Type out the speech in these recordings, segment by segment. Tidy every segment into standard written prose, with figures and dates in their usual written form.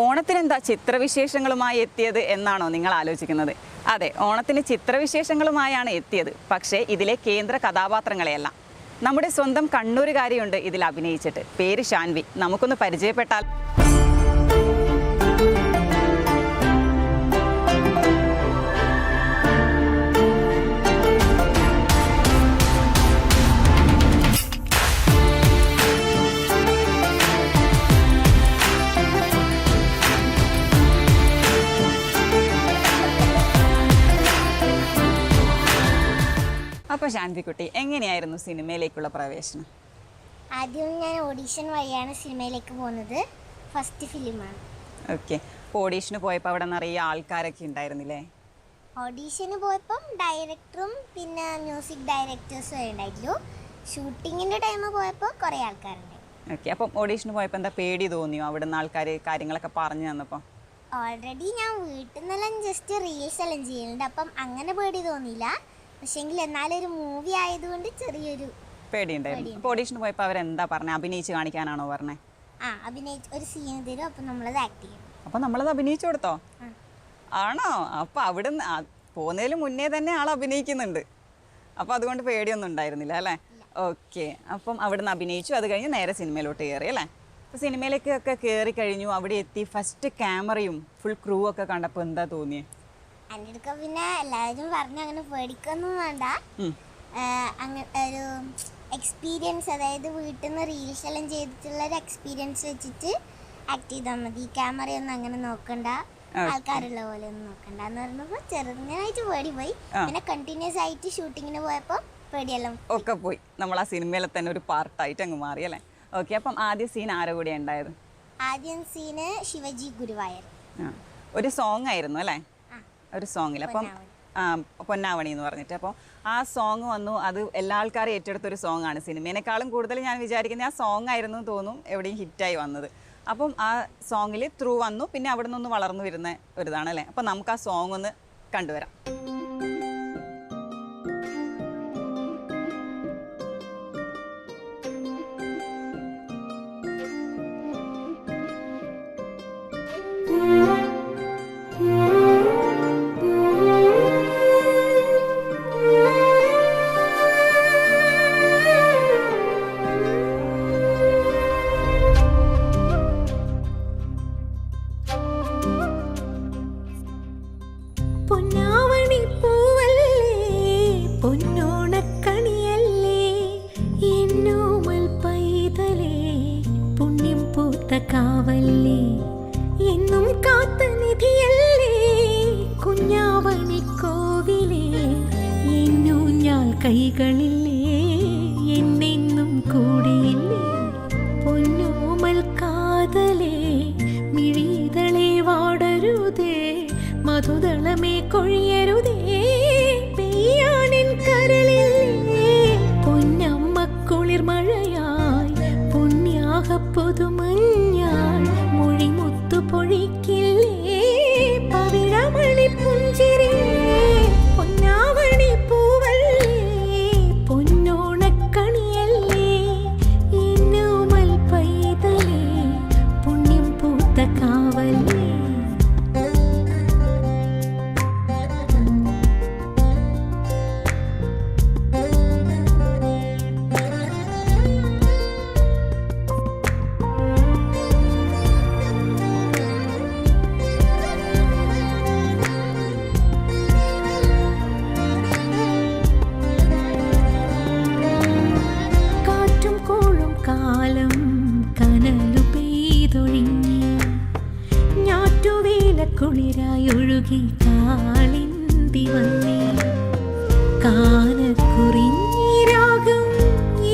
ഓണത്തിന് എന്താ ചിത്രവിശേഷങ്ങളുമായി എത്തിയത് എന്നാണോ നിങ്ങൾ ആലോചിക്കുന്നത്? അതെ, ഓണത്തിന് ചിത്രവിശേഷങ്ങളുമായാണ് എത്തിയത്. പക്ഷേ ഇതിലെ കേന്ദ്ര കഥാപാത്രങ്ങളെയല്ല. നമ്മുടെ സ്വന്തം കണ്ണൂരുകാരിയുണ്ട് ഇതിൽ അഭിനയിച്ചിട്ട്. പേര് ഷാൻവി. നമുക്കൊന്ന് പരിചയപ്പെട്ടാൽ. അപ്പോൾ ഷാൻവിക്കുട്ടി, എങ്ങനെയായിരുന്നു സിനിമയിലേക്കുള്ള പ്രവേശനം? ആദ്യം ഞാൻ ഓഡീഷൻ വഴിയാണ് സിനിമയിലേക്ക് പോകുന്നത്. ഫസ്റ്റ് ഫിലിമാണ്. ഓക്കെ. അപ്പോൾ ഓഡീഷന് പോയപ്പോൾ അവിടെ നിറയെ ആൾക്കാരൊക്കെ ഉണ്ടായിരുന്നില്ലേ? ഓഡീഷന് പോയപ്പം ഡയറക്ടറും പിന്നെ മ്യൂസിക് ഡയറക്ടേഴ്സും ഉണ്ടായിരുന്നു. ഷൂട്ടിങ്ങിൻ്റെ ടൈം പോയപ്പോൾ കുറേ ആൾക്കാരുണ്ട്. ഓക്കെ. അപ്പം ഓഡീഷന് പോയപ്പോൾ എന്താ പേടി തോന്നിയോ അവിടെ നിന്ന് ആൾക്കാർ കാര്യങ്ങളൊക്കെ പറഞ്ഞു തന്നപ്പോൾ? ഓൾറെഡി ഞാൻ വീട്ടിൽ നിന്നെല്ലാം ജസ്റ്റ് റീൽസ് എല്ലാം ചെയ്യുന്നുണ്ട്. അപ്പം അങ്ങനെ പേടി തോന്നിയില്ല. പക്ഷേങ്കിൽ എന്നാലും ഒരു മൂവി ആയതുകൊണ്ട് ചെറിയൊരു പേടിയുണ്ടായിരുന്നു. അപ്പോൾ ഓഡീഷന് പോയപ്പോൾ അവരെന്താ പറഞ്ഞത്? അഭിനയിച്ച് കാണിക്കാനാണോ പറഞ്ഞത്? അഭിനയിച്ച് ഒരു സീൻ തരും. അപ്പം നമ്മളത് ആക്ട് ചെയ്യും. അപ്പം നമ്മളത് അഭിനയിച്ചു കൊടുത്തോ? ആണോ? അപ്പം അവിടെ പോകുന്നതിന് മുന്നേ തന്നെ ആൾ അഭിനയിക്കുന്നുണ്ട്. അപ്പം അതുകൊണ്ട് പേടിയൊന്നും ഉണ്ടായിരുന്നില്ല അല്ലേ? ഓക്കെ. അപ്പം അവിടെ നിന്ന് അഭിനയിച്ചു. അത് കഴിഞ്ഞ് നേരെ സിനിമയിലോട്ട് കയറി അല്ലേ? അപ്പോൾ സിനിമയിലേക്കൊക്കെ കയറി കഴിഞ്ഞു. അവിടെ എത്തി ഫസ്റ്റ് ക്യാമറയും ഫുൾ ക്രൂ ഒക്കെ കണ്ടപ്പോൾ എന്താ തോന്നിയത്? എൻ്റെ അടുക്ക പിന്നെ എല്ലാവരും പറഞ്ഞു അങ്ങനെ പേടിക്കൊന്നും വേണ്ട, അങ്ങനെ ഒരു എക്സ്പീരിയൻസ്, അതായത് വീട്ടിൽ നിന്ന് റീൽസ് എല്ലാം ചെയ്തിട്ടുള്ള ഒരു എക്സ്പീരിയൻസ് വെച്ചിട്ട് ആക്ട് ചെയ്താൽ മതി, ക്യാമറയൊന്നും അങ്ങനെ നോക്കണ്ട, ആൾക്കാരുള്ള പോലെ ഒന്നും നോക്കണ്ട എന്ന് പറഞ്ഞപ്പോൾ ചെറുതായിട്ട് പേടി പോയി. പിന്നെ കണ്ടിന്യൂസ് ആയിട്ട് ഷൂട്ടിങ്ങിന് പോയപ്പോൾ പേടിയെല്ലാം ഒക്കെ പോയി. നമ്മൾ ആ സിനിമയിലെ തന്നെ ഒരു പാർട്ടായിട്ട് അങ്ങ് മാറി അല്ലേ? ഓക്കെ. അപ്പം ആദ്യ സീൻ ആരുടെ കൂടെയാണ് ഉണ്ടായത്? ആദ്യം സീന് ശിവജി ഗുരുവായൂർ. ഒരു സോങ് ആയിരുന്നു അല്ലേ? ഒരു സോങ്ങിൽ. അപ്പം പൊന്നാവണി എന്ന് പറഞ്ഞിട്ട്. അപ്പോൾ ആ സോങ് വന്നു. അത് എല്ലാ ആൾക്കാരും ഏറ്റെടുത്തൊരു സോങ് ആണ്. സിനിമേനേക്കാളും കൂടുതൽ ഞാൻ വിചാരിക്കുന്നത് ആ സോങ് ആയിരുന്നു തോന്നും എവിടെയും ഹിറ്റായി വന്നത്. അപ്പം ആ സോങ്ങിൽ ത്രൂ വന്നു. പിന്നെ അവിടെ നിന്നൊന്ന് വളർന്നു വരുന്ന ഒരിതാണല്ലേ? അപ്പം നമുക്ക് ആ സോങ് ഒന്ന് കണ്ടുവരാം. പൊന്നാവണി പൂവല്ലേ പൊന്നോണക്കണിയല്ലേ എന്നോമൽ പൈതലേ പുണ്യം പൂത്ത കാവല്ലേ എന്നും കാത്ത നിധിയല്ലേ കുഞ്ഞാവണി കോവിലേ എന്നൂഞ്ഞാൽ കൈകളില്ലേ എന്നെന്നും കൂടിയില്ലേ പൊന്നോമൽ കാതലേ മിഴിതളെ വാടരുതേ മധുദളമേ കൊഴിയരുതേ പെയ്യാനിൻ കരളില്ലേ പൊന്നമ്മ കുളിർമഴയായി പുണ്യാഹ പുതുമഞ്ഞാൾ മൊഴിമുത്തു പൊഴിക്കില്ലേ പവിഴമണി പുഞ്ചിരിയേ പൊന്നാവണി പൂവല്ലേ പൊന്നോണക്കണിയല്ലേ എന്നോമൽ പൈതലേ പുണ്യം പൂത്ത കാവല്ലേ. കുളിരായൊഴുകി കാളിന്തി വന്നേ കാനക്കുറിഞ്ഞിരാഗം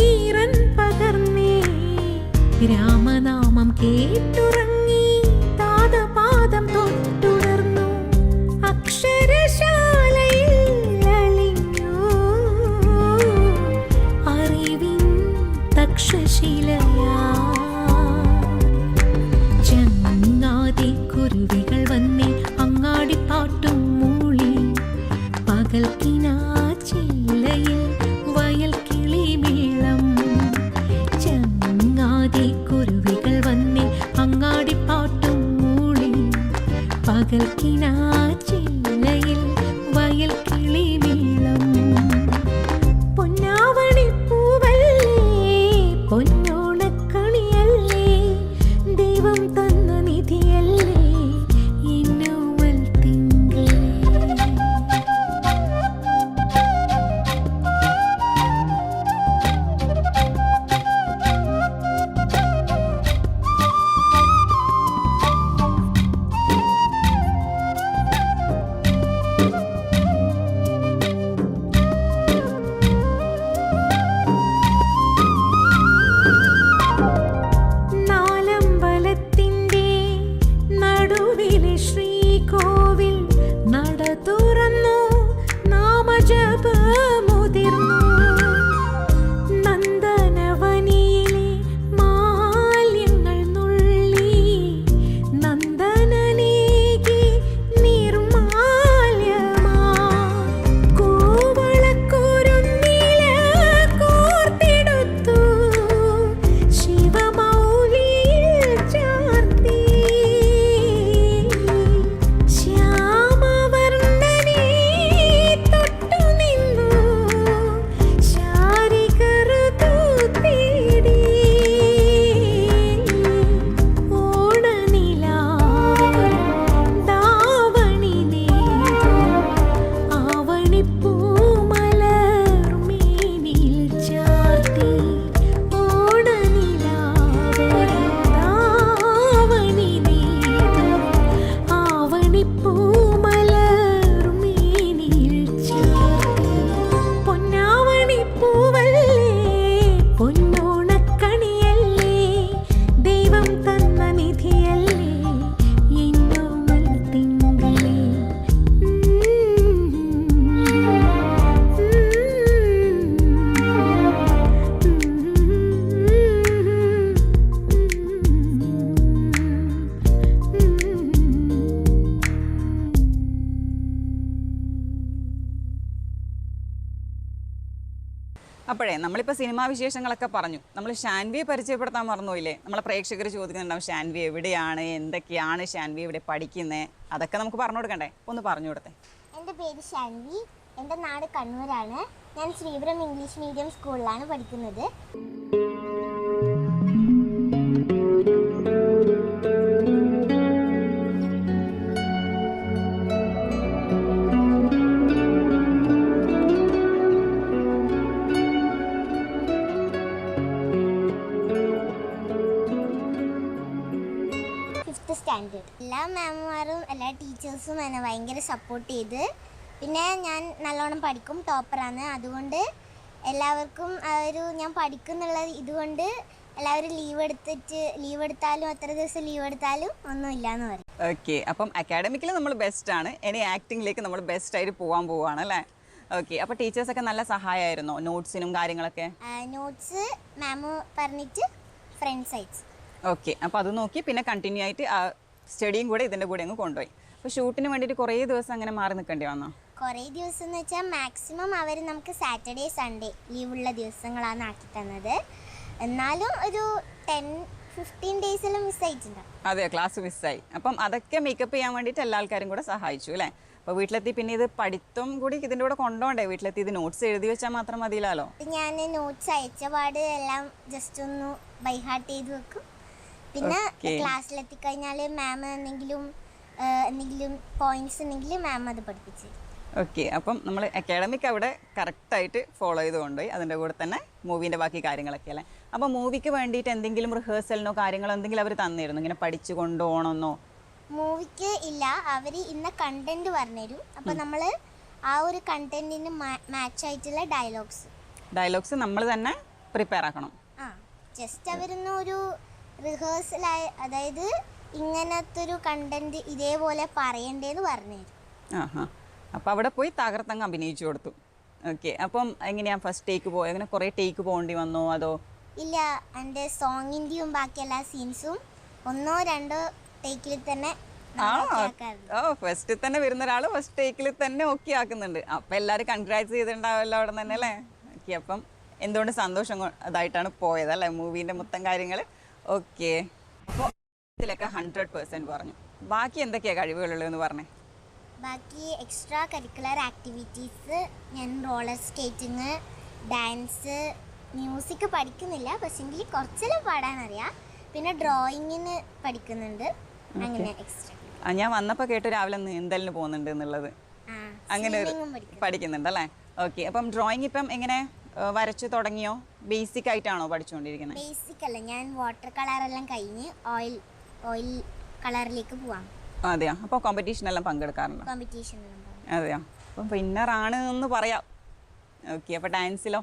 ഈറൻ പകർന്നേ രാമനാമം കേട്ടുറങ്ങി താതപാദം തൊട്ടുണർന്നു അക്ഷരശാലയിൽ അളിഞ്ഞു അറിവിൻ തക്ഷശിലയാ കുരുവികൾ വന്നേ അങ്ങാടിപ്പാട്ടും മൂളി പകൽക്കിനാച്ചില്ലയിൽ വയൽ കിളിമേളം ചങ്ങാതി കുരുവികൾ വന്നേ അങ്ങാടി പകൽക്കിനാച്ചില്ലയിൽ വയൽ കിളി നീളം പൊന്നാവണി പൂവല്ലേ പൊന്നോണക്കണിയല്ലേ ദൈവം തന്ന നിധിയല്ലേ എന്നോമൽ തിങ്കളേ. നാലമ്പലത്തിൻ്റെ നടുവിലെ ശ്രീകോവിൽ നട തുറന്നു നാമജപമുതിർന്നു നന്ദനവനിയിലെ മാല്യങ്ങൾ നുള്ളി നന്ദനനേകി നിർമാല്യമാ കൂവളക്കുരുന്നില കോർത്തെടുത്തു ശിവമൗലിയിൽ ചാർത്തി ശ്യാമവർണ്ണനെ തൊട്ടു നിന്നു ശാരികറുതു തേടി ഓണനിലാവ് ദാവണി നേതു ആവണിപ്പൂമലർ മേനിൽ ചാർത്തി ഓണനിലാവ് ദാവണി നേതു ആവണിപ്പൂമലർ മേനിൽ ചാർത്തി പൊന്നാവണി പൂവല്ലേ പൊന്നോണക്കണിയല്ലേ ദൈവം തന്ന നിധിയല്ലേ എന്നോമൽ തിങ്കളേ. അപ്പോഴേ നമ്മളിപ്പോൾ സിനിമാ വിശേഷങ്ങളൊക്കെ പറഞ്ഞു. നമ്മൾ ഷാൻവിയെ പരിചയപ്പെടുത്താൻ മറന്നുപോയില്ലേ? നമ്മളെ പ്രേക്ഷകർ ചോദിക്കുന്നുണ്ടാവും ഷാൻവി എവിടെയാണ്, എന്തൊക്കെയാണ് ഷാൻവി ഇവിടെ പഠിക്കുന്നത്, അതൊക്കെ നമുക്ക് പറഞ്ഞു കൊടുക്കണ്ടേ? ഒന്ന് പറഞ്ഞു കൊടുത്തേ. എൻ്റെ പേര് ഷാൻവി. എൻ്റെ നാട് കണ്ണൂരാണ്. ഞാൻ ശ്രീപുരം ഇംഗ്ലീഷ് മീഡിയം സ്കൂളിലാണ് പഠിക്കുന്നത്. Fifth standard. എല്ലാ മാമുമാരും എല്ലാ ടീച്ചേഴ്സും എന്നെ ഭയങ്കര സപ്പോർട്ട് ചെയ്ത്, പിന്നെ ഞാൻ നല്ലോണം പഠിക്കും, ടോപ്പറാണ്. അതുകൊണ്ട് എല്ലാവർക്കും ഞാൻ പഠിക്കുന്നുള്ള ഇതുകൊണ്ട് എല്ലാവരും ലീവ് എടുത്താലും എത്ര ദിവസം ലീവ് എടുത്താലും ഒന്നുമില്ല എന്ന് പറയും. ഓക്കെ, അപ്പം അക്കാഡമിക്കിൽ നമ്മൾ ബെസ്റ്റാണ്. ഇനി ആക്ടിങ്ങിലേക്ക് നമ്മൾ ബെസ്റ്റായിട്ട് പോകാൻ പോവുകയാണ് അല്ലേ? ഓക്കെ, അപ്പോൾ ടീച്ചേഴ്സൊക്കെ നല്ല സഹായമായിരുന്നോ നോട്ട്സിനും കാര്യങ്ങളൊക്കെ? നോട്ട്സ് മാമ് പറഞ്ഞിട്ട് ഫ്രണ്ട്സ് അയച്ചു. ഓക്കെ, അപ്പോൾ അത് നോക്കി പിന്നെ കണ്ടിന്യൂ ആയിട്ട് ആ സ്റ്റഡിയും കൂടെ ഇതിൻ്റെ കൂടെ അങ്ങ് കൊണ്ടുപോയി. അപ്പോൾ ഷൂട്ടിന് വേണ്ടിയിട്ട് കുറേ ദിവസം അങ്ങനെ മാറി നിൽക്കേണ്ടി വന്നോ? കുറേ ദിവസം എന്ന് വെച്ചാൽ മാക്സിമം അവർ നമുക്ക് സാറ്റർഡേ സൺഡേ ലീവുള്ള ദിവസങ്ങളാണ് ആക്കി തന്നത്. എന്നാലും ഒരു 10-15 ഡേയ്സെല്ലാം മിസ്സായിട്ടുണ്ടാവും. അതെ, ക്ലാസ് മിസ്സായി. അപ്പം അതൊക്കെ മേക്കപ്പ് ചെയ്യാൻ വേണ്ടിയിട്ട് എല്ലാ ആൾക്കാരും കൂടെ സഹായിച്ചു അല്ലേ? അപ്പോൾ വീട്ടിലെത്തി പിന്നെ ഇത് പഠിത്തം കൂടി ഇതിൻ്റെ കൂടെ കൊണ്ടുപോകണ്ടേ? വീട്ടിലെത്തി ഇത് നോട്ട്സ് എഴുതി വെച്ചാൽ മാത്രം മതിയില്ലല്ലോ. ഞാൻ നോട്ട്സ് അയച്ച പാട് എല്ലാം ജസ്റ്റ് ഒന്ന് ബൈ ഹാർട്ട് ചെയ്ത് വെക്കും. പിന്നെ ക്ലാസ്സിലെത്തിക്കഴിഞ്ഞാൽ മാം എന്തെങ്കിലും പോയിന്റ്സ് ഉണ്ടെങ്കിൽ മാം അത് പഠിപ്പിച്ചു. ഓക്കെ, അപ്പം നമ്മൾ അക്കാഡമിക് അവിടെ കറക്റ്റായിട്ട് ഫോളോ ചെയ്ത് കൊണ്ടുപോയി. അതിൻ്റെ കൂടെ തന്നെ മൂവീൻ്റെ ബാക്കി കാര്യങ്ങളൊക്കെ അല്ലേ? അപ്പോൾ മൂവിക്ക് വേണ്ടിയിട്ട് എന്തെങ്കിലും റിഹേഴ്സലിനോ കാര്യങ്ങളോ എന്തെങ്കിലും അവർ തന്നിരുന്നു ഇങ്ങനെ പഠിച്ചു കൊണ്ടുപോകണമെന്നോ? മൂവിക്ക് ഇല്ല, അവർ ഇന്ന കണ്ടന്റ് പറഞ്ഞുതരും. അപ്പം നമ്മൾ ആ ഒരു കണ്ടന്റിന് മാച്ച് ആയിട്ടുള്ള ഡയലോഗ്സ് നമ്മൾ തന്നെ പ്രിപ്പയർ ആക്കണം. ജസ്റ്റ് അവരൊന്ന് ഒരു റിഹേഴ്സലായി, അതായത് ഇങ്ങനത്തെ ഒരു കണ്ടന്റ് ഇതേപോലെ പറയണ്ടേന്ന് പറഞ്ഞുതരും. അപ്പോൾ അവിടെ പോയി തകർത്തങ്ങ് അഭിനയിച്ചു കൊടുത്തു. ഓക്കെ, അപ്പം എങ്ങനെയാ ഫസ്റ്റ് ടേക്ക് പോയത്? അങ്ങനെ കുറേ ടേക്ക് പോകേണ്ടി വന്നോ അതോ? ഇല്ല, എൻ്റെ സോങ്ങിൻ്റെയും ബാക്കി എല്ലാ സീൻസും 1-2 ടേക്കിൽ തന്നെ ഫസ്റ്റ് തന്നെ വരുന്ന ഒരാൾ ഫസ്റ്റ് ടേക്കിൽ തന്നെ ഓക്കെ ആക്കുന്നുണ്ട്. അപ്പം എല്ലാവരും കൺഗ്രാറ്റ്സ് ചെയ്തിട്ടുണ്ടാവല്ലോ അവിടെ തന്നെ അല്ലേ? ഓക്കെ, അപ്പം എന്തുകൊണ്ട് സന്തോഷം അതായിട്ടാണ് പോയത് അല്ലേ മൂവീൻ്റെ മൊത്തം കാര്യങ്ങൾ? ഓക്കെ, അപ്പോൾ പഠിത്തത്തിലൊക്കെ 100% പറഞ്ഞു. ബാക്കി എന്തൊക്കെയാണ് കഴിവുകളുള്ളതെന്ന് പറഞ്ഞേ? ബാക്കി എക്സ്ട്രാ കരിക്കുലർ ആക്ടിവിറ്റീസ് ഞാൻ റോളർ സ്കേറ്റിങ്, ഡാൻസ്, മ്യൂസിക് പഠിക്കുന്നില്ല, പക്ഷെങ്കിൽ കുറച്ചെല്ലാം പാടാനറിയാം. പിന്നെ ഡ്രോയിങ്ങിന് പഠിക്കുന്നുണ്ട്. അങ്ങനെ എക്സ്ട്രാ ഞാൻ വന്നപ്പോൾ കേട്ടു രാവിലെ നീന്തലിന് പോകുന്നുണ്ട് എന്നുള്ളത്. അങ്ങനെ പഠിക്കുന്നുണ്ടല്ലേ? ഓക്കെ. അപ്പം ഡ്രോയിങ് ഇപ്പം എങ്ങനെ വരച്ചു തുടങ്ങിയോ? ബേസിക് ആയിട്ടാണോ പഠിച്ചുകൊണ്ടിരിക്കുന്നത്? ബേസിക് അല്ല, ഞാൻ വാട്ടർ കളറെല്ലാം കഴിഞ്ഞ് ഓയിൽ കളറിലേക്ക് പോവാം. അതെയോ? അപ്പോൾ കോമ്പറ്റീഷനെല്ലാം പങ്കെടുക്കാറുണ്ടോ? കോമ്പറ്റീഷനെല്ലാം. അതെയോ? അപ്പം വിന്നറാണ് എന്ന് പറയാം. ഓക്കെ. അപ്പോൾ ഡാൻസിലോ?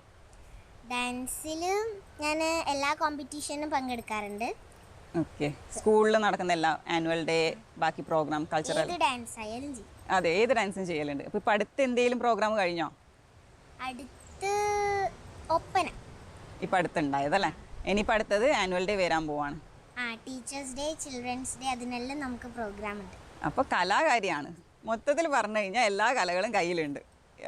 ഡാൻസിലും ഞാൻ എല്ലാ കോമ്പറ്റീഷനും പങ്കെടുക്കാറുണ്ട്. ഓക്കെ. സ്കൂളിൽ നടക്കുന്ന എല്ലാ ആനുവൽ ഡേ, ബാക്കി പ്രോഗ്രാം, കൾച്ചറൽ, ഡാൻസ് ആയാലും ചെയ്യും. അതെ, ഏത് ഡാൻസും ചെയ്യലുണ്ട്. അപ്പോൾ ഇപ്പം അടുത്ത് എന്തെങ്കിലും പ്രോഗ്രാം കഴിഞ്ഞോ? അടുത്ത് ഒപ്പന ഇപ്പം അടുത്തുണ്ടായതല്ലേ? ഇനിയിപ്പോൾ അടുത്തത് ആനുവൽ ഡേ വരാൻ പോവാണ്. ടീച്ചേഴ്സ് ഡേ, ചിൽഡ്രൻസ് ഡേ, അതിനെല്ലാം നമുക്ക് പ്രോഗ്രാം ഉണ്ട്. അപ്പോൾ കലാകാരിയാണ് മൊത്തത്തിൽ പറഞ്ഞു കഴിഞ്ഞാൽ. എല്ലാ കലകളും കയ്യിലുണ്ട്.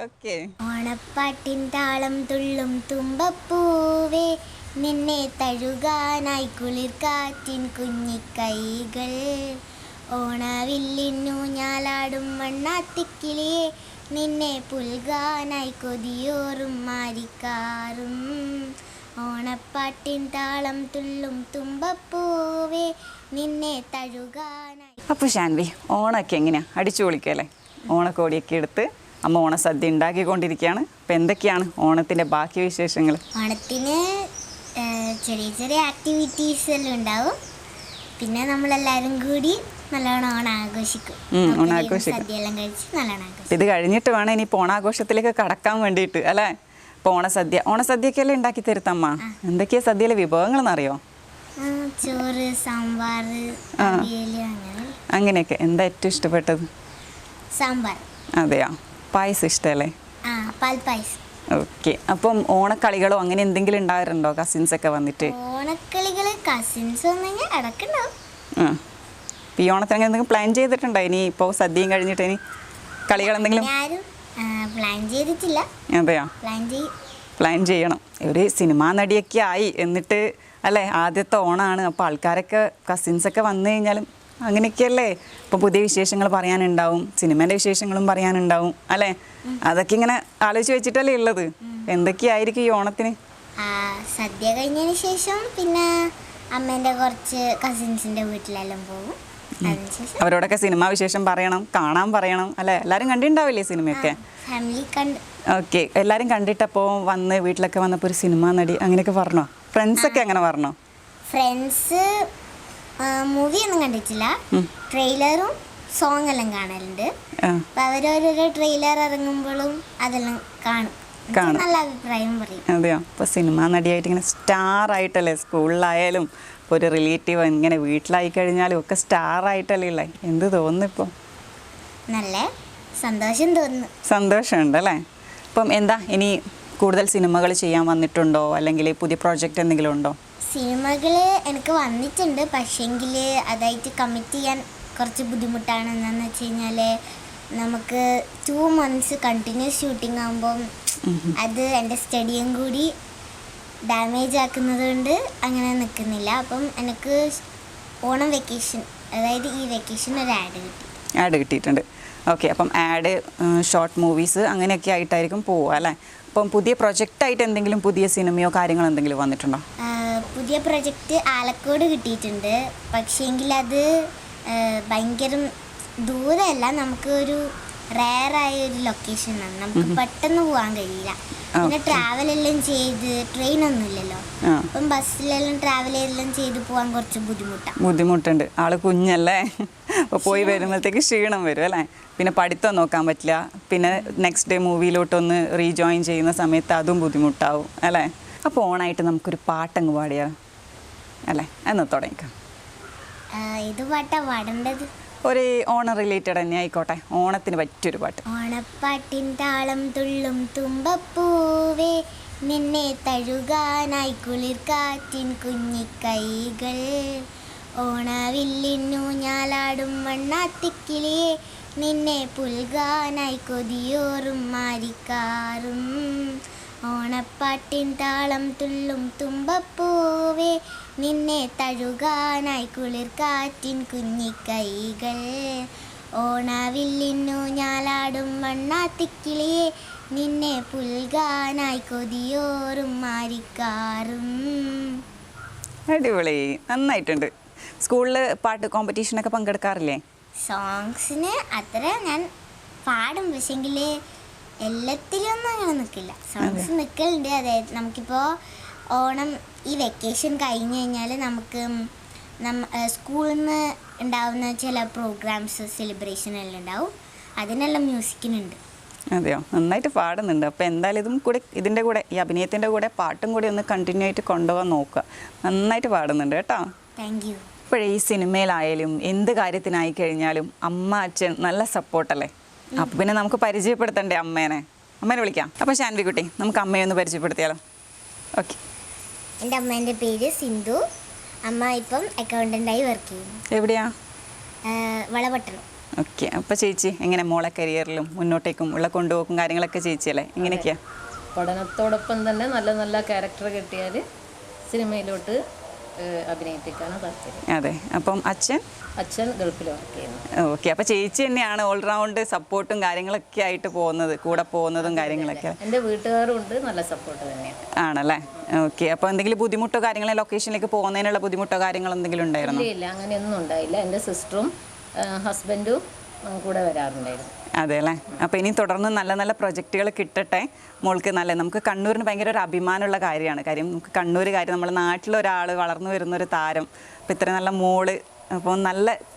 ഓക്കെ. ഓണപ്പാട്ടിൻ താളം തുള്ളും തുമ്പപ്പൂവേ, നിന്നെ തഴുകാനായി കുളിർക്കാറ്റിൻ കുഞ്ഞിക്കൈകൾ, ഓണവില്ലിന്നു ഞാലാടും മണ്ണാത്തിക്കിളിയെ, നിന്നെ പുൽകാനായി കൊതിയോറും മാരിക്കാറും, ഓണപ്പാട്ടിൻ താളം തുള്ളും തുമ്പപ്പൂവേ, നിന്നെ തഴുകാനായി. അപ്പോൾ ഷാൻവി, ഓണമൊക്കെ എങ്ങനെയാണ്? അടിച്ചു പൊളിക്കല്ലേ? ഓണക്കോടിയൊക്കെ എടുത്ത് അമ്മ ഓണസദ്യ ഉണ്ടാക്കിക്കൊണ്ടിരിക്കുകയാണ്. അപ്പോൾ എന്തൊക്കെയാണ് ഓണത്തിൻ്റെ ബാക്കി വിശേഷങ്ങൾ? ഓണത്തിന് ചെറിയ ചെറിയ ആക്ടിവിറ്റീസ് എല്ലാം ഉണ്ടാവും. പിന്നെ നമ്മളെല്ലാവരും കൂടി നല്ലോണം ഓണം ആഘോഷിക്കും. സദ്യയെല്ലാം കഴിച്ച് നല്ലോണം ആഘോഷിക്കും. ഇത് കഴിഞ്ഞിട്ട് വേണം ഇനി ഓണാഘോഷത്തിലേക്ക് കടക്കാൻ വേണ്ടിയിട്ട് അല്ലേ? ഇപ്പോൾ ഓണസദ്യക്കെല്ലാം ഉണ്ടാക്കി തരുത്തമ്മ. എന്തൊക്കെയാണ് സദ്യയിലെ വിഭവങ്ങൾ എന്നറിയോ? ചോറ്, സാമ്പാർ, അങ്ങനെയൊക്കെ. എന്താ ഏറ്റവും ഇഷ്ടപ്പെട്ടത്? സാമ്പാർ. അതെയോ? പായസം ഇഷ്ടമല്ലേ? പാൽപ്പായസം. ഓക്കെ. അപ്പം ഓണക്കളികളോ അങ്ങനെ എന്തെങ്കിലും ഉണ്ടാകാറുണ്ടോ? കസിൻസൊക്കെ വന്നിട്ട് ഓണക്കളികൾ കസിൻസ് വന്നെങ്കിൽ ഇടക്കുണ്ടാവും. ഈ ഓണത്തിന് അങ്ങനെ എന്തെങ്കിലും പ്ലാൻ ചെയ്തിട്ടുണ്ടോ? ഇനി ഇപ്പോൾ സദ്യയും കഴിഞ്ഞിട്ട് ഇനി കളികൾ എന്തെങ്കിലും? ആരും പ്ലാൻ ചെയ്തിട്ടില്ല. അതെയോ? പ്ലാൻ ചെയ്യണം. ഒരു സിനിമാ നടിയൊക്കെ ആയി എന്നിട്ട് അല്ലേ, ആദ്യത്തെ ഓണമാണ്. അപ്പോൾ ആൾക്കാരൊക്കെ കസിൻസൊക്കെ വന്നു കഴിഞ്ഞാലും അങ്ങനെയൊക്കെയല്ലേ. ഇപ്പോൾ പുതിയ വിശേഷങ്ങൾ പറയാനുണ്ടാവും, സിനിമേൻ്റെ വിശേഷങ്ങളും പറയാനുണ്ടാവും അല്ലേ? അതൊക്കെ ഇങ്ങനെ ആലോചിച്ച് വെച്ചിട്ടല്ലേ ഉള്ളത്. എന്തൊക്കെയായിരിക്കും ഈ ഓണത്തിന്? സദ്യ കഴിഞ്ഞതിന് ശേഷം പിന്നെ അമ്മേൻ്റെ കുറച്ച് കസിൻസിൻ്റെ വീട്ടിലെല്ലാം പോകും. അവരോടൊക്കെ സിനിമ വിശേഷം പറയണം, കാണാൻ പറയണം അല്ലേ? എല്ലാവരും കണ്ടിട്ടുണ്ടാവില്ലേ സിനിമയൊക്കെ? ഫാമിലി കണ്ട്. ഓക്കെ. എല്ലാവരും കണ്ടിട്ടപ്പോൾ വന്ന് വീട്ടിലൊക്കെ വന്നപ്പോൾ ഒരു സിനിമാ നടി അങ്ങനെയൊക്കെ പറഞ്ഞോ? ഫ്രണ്ട്സൊക്കെ അങ്ങനെ പറഞ്ഞോ? ഫ്രണ്ട്സ് മൂവിയൊന്നും കണ്ടിട്ടില്ല, ട്രെയിലറും സോങ് എല്ലാം കാണലുണ്ട്. അപ്പോൾ അവരോരോ ട്രെയിലർ ഇറങ്ങുമ്പോഴും അതെല്ലാം കാണും. നല്ല അഭിപ്രായം പറയും. അതെയോ? അപ്പോൾ സിനിമാ നടിയായിട്ട് ഇങ്ങനെ സ്റ്റാർ ആയിട്ടല്ലേ സ്കൂളിലായാലും ഇപ്പോൾ ഒരു റിലേറ്റീവ് ഇങ്ങനെ വീട്ടിലായി കഴിഞ്ഞാലും ഒക്കെ സ്റ്റാർ ആയിട്ടല്ലേ ഉള്ളത്? എന്ത് തോന്നുന്നു ഇപ്പോൾ? നല്ല സന്തോഷം തോന്നുന്നു. സന്തോഷമുണ്ട് അല്ലേ? അപ്പം എന്താ ഇനി കൂടുതൽ സിനിമകൾ ചെയ്യാൻ വന്നിട്ടുണ്ടോ? അല്ലെങ്കിൽ പുതിയ പ്രോജക്റ്റ് എന്തെങ്കിലും ഉണ്ടോ? സിനിമകൾ എനിക്ക് വന്നിട്ടുണ്ട്, പക്ഷേങ്കിൽ അതായിട്ട് കമ്മിറ്റ് ചെയ്യാൻ കുറച്ച് ബുദ്ധിമുട്ടാണ്. എന്താണെന്ന് വെച്ച് കഴിഞ്ഞാൽ നമുക്ക് 2 months കണ്ടിന്യൂസ് ഷൂട്ടിംഗ് ആകുമ്പം അത് എൻ്റെ സ്റ്റഡിയും കൂടി ഡാമേജ് ആക്കുന്നത് കൊണ്ട് അങ്ങനെ നിൽക്കുന്നില്ല. അപ്പം എനിക്ക് ഓണം വെക്കേഷൻ, അതായത് ഈ വെക്കേഷൻ ഒരു ആഡ് കിട്ടിയിട്ടുണ്ട്. ഓക്കെ. അപ്പം ആഡ്, ഷോർട്ട് മൂവീസ് അങ്ങനെയൊക്കെ ആയിട്ടായിരിക്കും പോവുക അല്ലേ? അപ്പം പുതിയ പ്രൊജക്റ്റായിട്ട് എന്തെങ്കിലും പുതിയ സിനിമയോ കാര്യങ്ങളോ എന്തെങ്കിലും വന്നിട്ടുണ്ടോ? പുതിയ പ്രൊജക്റ്റ് ആലക്കോട് കിട്ടിയിട്ടുണ്ട്. പക്ഷേങ്കിൽ അത് ഭയങ്കര ദൂരമല്ല, നമുക്ക് ഒരു റെയറായ ഒരു ലൊക്കേഷനാണ്. നമുക്ക് പെട്ടെന്ന് പോകാൻ കഴിയില്ല. പിന്നെ ട്രാവലെല്ലാം ചെയ്ത്, ട്രെയിനൊന്നും ഇല്ലല്ലോ, അപ്പം ബസ്സിലെല്ലാം ട്രാവൽ ചെയ്തെല്ലാം ചെയ്ത് പോകാൻ കുറച്ച് ബുദ്ധിമുട്ടുണ്ട്. ആള് കുഞ്ഞല്ലേ, അപ്പോൾ പോയി വരുമ്പോഴത്തേക്ക് ക്ഷീണം വരും അല്ലേ? പിന്നെ പഠിത്തം നോക്കാൻ പറ്റില്ല. പിന്നെ നെക്സ്റ്റ് ഡേ മൂവിയിലോട്ടൊന്ന് റീജോയിൻ ചെയ്യുന്ന സമയത്ത് അതും ബുദ്ധിമുട്ടാവും അല്ലേ? അപ്പോൾ ഓണായിട്ട് നമുക്കൊരു പാട്ടങ്ങ് പാടിയാ അല്ലേ? എന്ന് തുടങ്ങിക്കാം. ഇത് പാട്ടാ പാടേണ്ടത്? ഒരു ഓണം റിലേറ്റഡ് തന്നെ ആയിക്കോട്ടെ, ഓണത്തിന് പറ്റിയൊരു പാട്ട്. ഓണപ്പാട്ടിൻ താളം തുള്ളും തുമ്പപ്പൂവേ, നിന്നെ തഴുകാനായി കുളിർക്കാറ്റിൻ കുഞ്ഞിക്കൈകൾ, ഓണവില്ലിന്നു ഞാലാടും മണ്ണാത്തിക്കിളിയെ, നിന്നെ പുൽകാനായി കൊതിയോറും മാരിക്കാറും, ഓണപ്പാട്ടിൻ താളം തുള്ളും തുമ്പപ്പൂവേ, നിന്നെ തഴുകാനായി കുളിർ കാറ്റിൻ കുഞ്ഞിക്കൈകൾ ഓണവില്ലിന്നു ഞാലാടും മണ്ണാത്തിക്കിളിയെ നിന്നെ പുൽകാനായി കൊതിയോറും മാരിക്കാറും. അടിപൊളി, നന്നായിട്ടുണ്ട്. സ്കൂളിൽ പാട്ട് കോമ്പറ്റീഷനൊക്കെ പങ്കെടുക്കാറില്ലേ? സോങ്സിന് അത്ര ഞാൻ പാടും, പക്ഷെങ്കിൽ എല്ലാത്തിലൊന്നും അങ്ങനെ നിൽക്കില്ല. സോങ്സ് നിൽക്കലുണ്ട്. അതായത് നമുക്കിപ്പോൾ ഓണം ഈ വെക്കേഷൻ കഴിഞ്ഞ് കഴിഞ്ഞാൽ നമുക്ക് സ്കൂളിൽ നിന്ന് ഉണ്ടാവുന്ന ചില പ്രോഗ്രാംസ് സെലിബ്രേഷൻ എല്ലാം ഉണ്ടാവും, അതിനെല്ലാം മ്യൂസിക്കിനുണ്ട്. അതെയോ, നന്നായിട്ട് പാടുന്നുണ്ട്. അപ്പോൾ എന്തായാലും ഇതിൻ്റെ കൂടെ ഈ അഭിനയത്തിൻ്റെ കൂടെ പാട്ടും കൂടി ഒന്ന് കണ്ടിന്യൂ ആയിട്ട് കൊണ്ടുപോകാൻ നോക്കുക. നന്നായിട്ട് പാടുന്നുണ്ട് കേട്ടോ. Thank you. ഇപ്പോഴേ ഈ സിനിമയിലായാലും എന്ത് കാര്യത്തിനായി കഴിഞ്ഞാലും അമ്മ അച്ഛൻ നല്ല സപ്പോർട്ടല്ലേ. അപ്പോൾ പിന്നെ നമുക്ക് പരിചയപ്പെടുത്തണ്ടേ അമ്മേനെ വിളിക്കാം. അപ്പോൾ ശാൻവിക്കുട്ടി, നമുക്ക് അമ്മയെ ഒന്ന് പരിചയപ്പെടുത്തിയാലോ? ഓക്കെ. എൻ്റെ അമ്മേൻ്റെ പേര് സിന്ധു. അമ്മ ഇപ്പം അക്കൗണ്ടൻ്റായി വർക്ക് ചെയ്യുന്നു. എവിടെയാ? വളപട്ടണം. ഓക്കെ. അപ്പോൾ ചേച്ചി എങ്ങനെ മോളെ കരിയറിലും മുന്നോട്ടേക്കും ഉള്ള കൊണ്ടുപോക്കും കാര്യങ്ങളൊക്കെ ചേച്ചിയല്ലേ? എങ്ങനെയൊക്കെയാ? പഠനത്തോടൊപ്പം തന്നെ നല്ല നല്ല ക്യാരക്ടർ കിട്ടിയാൽ സിനിമയിലോട്ട് അഭിനയിപ്പിക്കാനാണ് താല്പര്യം. അതെ. അപ്പം അച്ഛൻ ഗൾഫിൽ വർക്ക് ചെയ്യുന്നു. ഓക്കെ. അപ്പോൾ ചേച്ചി തന്നെയാണ് ഓൾറൗണ്ട് സപ്പോർട്ടും കാര്യങ്ങളൊക്കെ ആയിട്ട് പോകുന്നത്, കൂടെ പോകുന്നതും കാര്യങ്ങളൊക്കെ? എൻ്റെ വീട്ടുകാരും ഉണ്ട്, നല്ല സപ്പോർട്ട് തന്നെയാണ്. ആണല്ലേ? ഓക്കെ. അപ്പോൾ എന്തെങ്കിലും ബുദ്ധിമുട്ടോ കാര്യങ്ങളോ ലൊക്കേഷനിലേക്ക് പോകുന്നതിനുള്ള ബുദ്ധിമുട്ടോ കാര്യങ്ങളോ എന്തെങ്കിലും ഉണ്ടായിരുന്നോ? ഇല്ല, അങ്ങനെയൊന്നും ഉണ്ടായില്ല. എൻ്റെ സിസ്റ്ററും ഹസ്ബൻഡും കൂടെ വരാറുണ്ടായിരുന്നു. അതെ അല്ലേ? അപ്പോൾ ഇനി തുടർന്ന് നല്ല നല്ല പ്രൊജക്റ്റുകൾ കിട്ടട്ടെ മോൾക്ക്. നമുക്ക് കണ്ണൂരിന് ഭയങ്കര ഒരു അഭിമാനമുള്ള കാര്യമാണ്. കാര്യം നമുക്ക് കണ്ണൂർ കാര്യം നമ്മുടെ നാട്ടിലൊരാൾ വളർന്നു വരുന്നൊരു താരം, അപ്പോൾ ഇത്ര നല്ല മോള്, അപ്പോൾ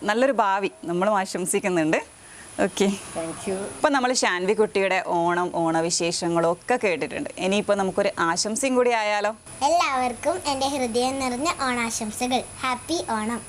നല്ലൊരു ഭാവി നമ്മളും ആശംസിക്കുന്നുണ്ട്. Okay, thank you. ഇപ്പോൾ നമ്മൾ ശാൻവിക്കുട്ടിയുടെ ഓണവിശേഷങ്ങളും ഒക്കെ കേട്ടിട്ടുണ്ട്. ഇനിയിപ്പോൾ നമുക്കൊരു ആശംസയും കൂടി ആയാലോ? എല്ലാവർക്കും എൻ്റെ ഹൃദയം നിറഞ്ഞ ഓണാശംസകൾ. ഹാപ്പി ഓണം.